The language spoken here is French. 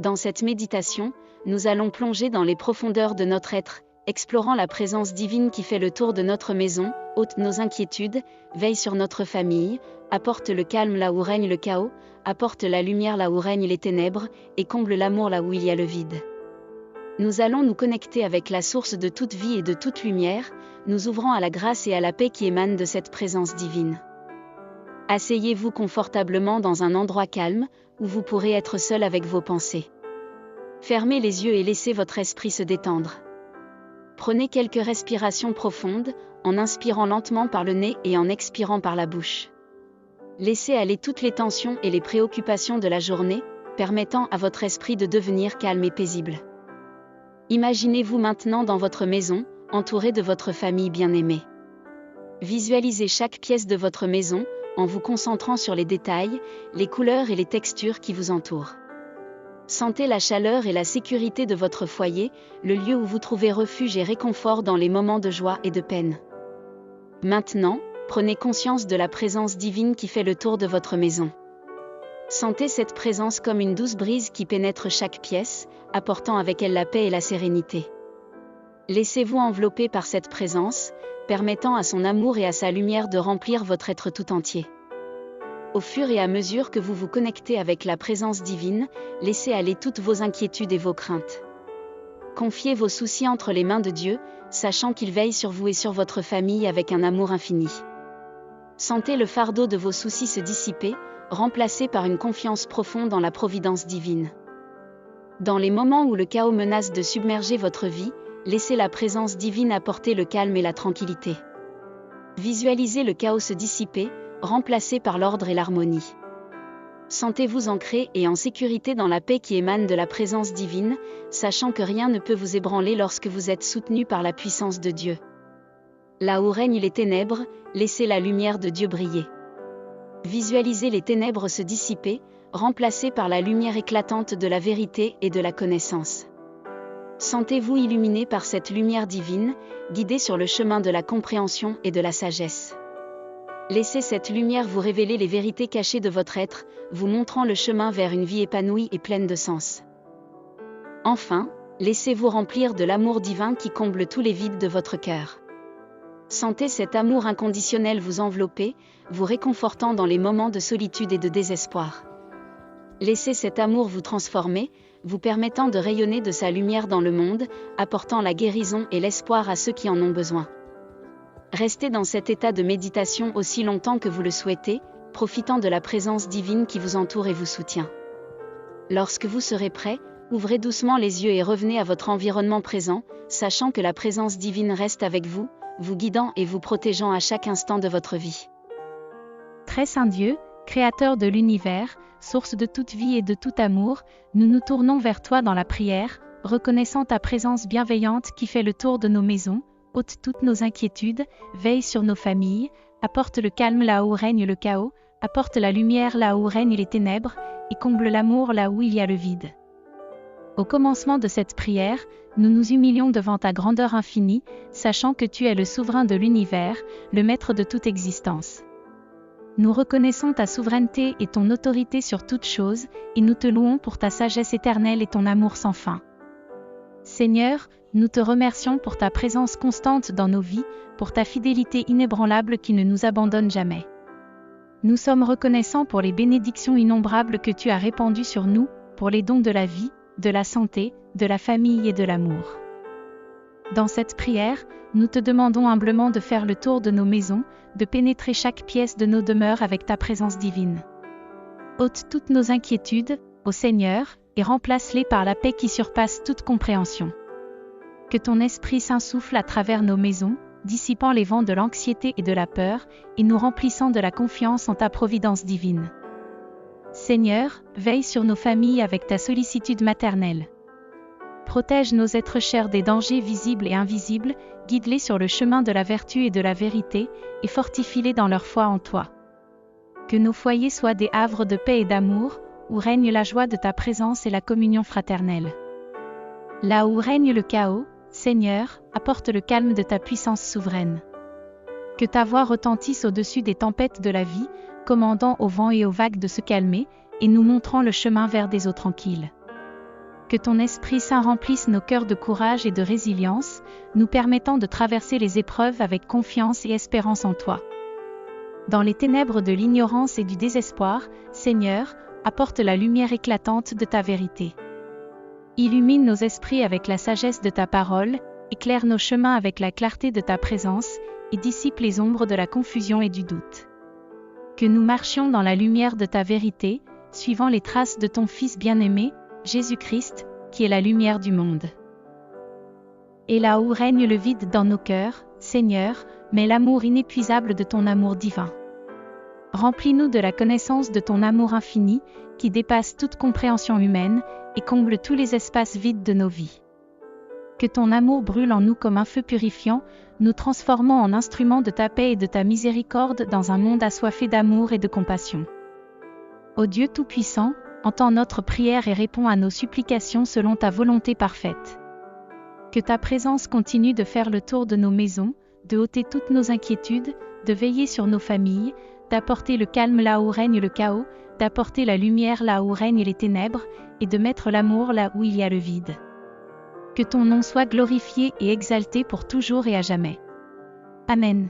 Dans cette méditation, nous allons plonger dans les profondeurs de notre être, explorant la présence divine qui fait le tour de notre maison, ôte nos inquiétudes, veille sur notre famille, apporte le calme là où règne le chaos, apporte la lumière là où règnent les ténèbres, et comble l'amour là où il y a le vide. Nous allons nous connecter avec la source de toute vie et de toute lumière, nous ouvrant à la grâce et à la paix qui émanent de cette présence divine. Asseyez-vous confortablement dans un endroit calme, où vous pourrez être seul avec vos pensées. Fermez les yeux et laissez votre esprit se détendre. Prenez quelques respirations profondes, en inspirant lentement par le nez et en expirant par la bouche. Laissez aller toutes les tensions et les préoccupations de la journée, permettant à votre esprit de devenir calme et paisible. Imaginez-vous maintenant dans votre maison, entouré de votre famille bien-aimée. Visualisez chaque pièce de votre maison, en vous concentrant sur les détails, les couleurs et les textures qui vous entourent. Sentez la chaleur et la sécurité de votre foyer, le lieu où vous trouvez refuge et réconfort dans les moments de joie et de peine. Maintenant, prenez conscience de la présence divine qui fait le tour de votre maison. Sentez cette présence comme une douce brise qui pénètre chaque pièce, apportant avec elle la paix et la sérénité. Laissez-vous envelopper par cette présence, permettant à son amour et à sa lumière de remplir votre être tout entier. Au fur et à mesure que vous vous connectez avec la présence divine, laissez aller toutes vos inquiétudes et vos craintes. Confiez vos soucis entre les mains de Dieu, sachant qu'il veille sur vous et sur votre famille avec un amour infini. Sentez le fardeau de vos soucis se dissiper, remplacé par une confiance profonde en la providence divine. Dans les moments où le chaos menace de submerger votre vie, laissez la présence divine apporter le calme et la tranquillité. Visualisez le chaos se dissiper, remplacé par l'ordre et l'harmonie. Sentez-vous ancré et en sécurité dans la paix qui émane de la présence divine, sachant que rien ne peut vous ébranler lorsque vous êtes soutenu par la puissance de Dieu. Là où règnent les ténèbres, laissez la lumière de Dieu briller. Visualisez les ténèbres se dissiper, remplacées par la lumière éclatante de la vérité et de la connaissance. Sentez-vous illuminé par cette lumière divine, guidé sur le chemin de la compréhension et de la sagesse. Laissez cette lumière vous révéler les vérités cachées de votre être, vous montrant le chemin vers une vie épanouie et pleine de sens. Enfin, laissez-vous remplir de l'amour divin qui comble tous les vides de votre cœur. Sentez cet amour inconditionnel vous envelopper, vous réconfortant dans les moments de solitude et de désespoir. Laissez cet amour vous transformer, vous permettant de rayonner de sa lumière dans le monde, apportant la guérison et l'espoir à ceux qui en ont besoin. Restez dans cet état de méditation aussi longtemps que vous le souhaitez, profitant de la présence divine qui vous entoure et vous soutient. Lorsque vous serez prêt, ouvrez doucement les yeux et revenez à votre environnement présent, sachant que la présence divine reste avec vous, vous guidant et vous protégeant à chaque instant de votre vie. Très saint Dieu, Créateur de l'univers, source de toute vie et de tout amour, nous nous tournons vers toi dans la prière, reconnaissant ta présence bienveillante qui fait le tour de nos maisons, ôte toutes nos inquiétudes, veille sur nos familles, apporte le calme là où règne le chaos, apporte la lumière là où règnent les ténèbres, et comble l'amour là où il y a le vide. Au commencement de cette prière, nous nous humilions devant ta grandeur infinie, sachant que tu es le souverain de l'univers, le maître de toute existence. Nous reconnaissons ta souveraineté et ton autorité sur toute chose, et nous te louons pour ta sagesse éternelle et ton amour sans fin. Seigneur, nous te remercions pour ta présence constante dans nos vies, pour ta fidélité inébranlable qui ne nous abandonne jamais. Nous sommes reconnaissants pour les bénédictions innombrables que tu as répandues sur nous, pour les dons de la vie, de la santé, de la famille et de l'amour. Dans cette prière, nous te demandons humblement de faire le tour de nos maisons, de pénétrer chaque pièce de nos demeures avec ta présence divine. Ôte toutes nos inquiétudes, ô Seigneur, et remplace-les par la paix qui surpasse toute compréhension. Que ton Esprit Saint souffle à travers nos maisons, dissipant les vents de l'anxiété et de la peur, et nous remplissant de la confiance en ta providence divine. Seigneur, veille sur nos familles avec ta sollicitude maternelle. Protège nos êtres chers des dangers visibles et invisibles, guide-les sur le chemin de la vertu et de la vérité, et fortifie-les dans leur foi en toi. Que nos foyers soient des havres de paix et d'amour, où règne la joie de ta présence et la communion fraternelle. Là où règne le chaos, Seigneur, apporte le calme de ta puissance souveraine. Que ta voix retentisse au-dessus des tempêtes de la vie, commandant aux vents et aux vagues de se calmer, et nous montrant le chemin vers des eaux tranquilles. Que ton Esprit Saint remplisse nos cœurs de courage et de résilience, nous permettant de traverser les épreuves avec confiance et espérance en toi. Dans les ténèbres de l'ignorance et du désespoir, Seigneur, apporte la lumière éclatante de ta vérité. Illumine nos esprits avec la sagesse de ta parole, éclaire nos chemins avec la clarté de ta présence, et dissipe les ombres de la confusion et du doute. Que nous marchions dans la lumière de ta vérité, suivant les traces de ton Fils bien-aimé, Jésus-Christ, qui est la lumière du monde. Et là où règne le vide dans nos cœurs, Seigneur, mais l'amour inépuisable de ton amour divin. Remplis-nous de la connaissance de ton amour infini, qui dépasse toute compréhension humaine, et comble tous les espaces vides de nos vies. Que ton amour brûle en nous comme un feu purifiant, nous transformant en instruments de ta paix et de ta miséricorde dans un monde assoiffé d'amour et de compassion. Ô Dieu Tout-Puissant, entends notre prière et réponds à nos supplications selon ta volonté parfaite. Que ta présence continue de faire le tour de nos maisons, de ôter toutes nos inquiétudes, de veiller sur nos familles, d'apporter le calme là où règne le chaos, d'apporter la lumière là où règnent les ténèbres, et de mettre l'amour là où il y a le vide. Que ton nom soit glorifié et exalté pour toujours et à jamais. Amen.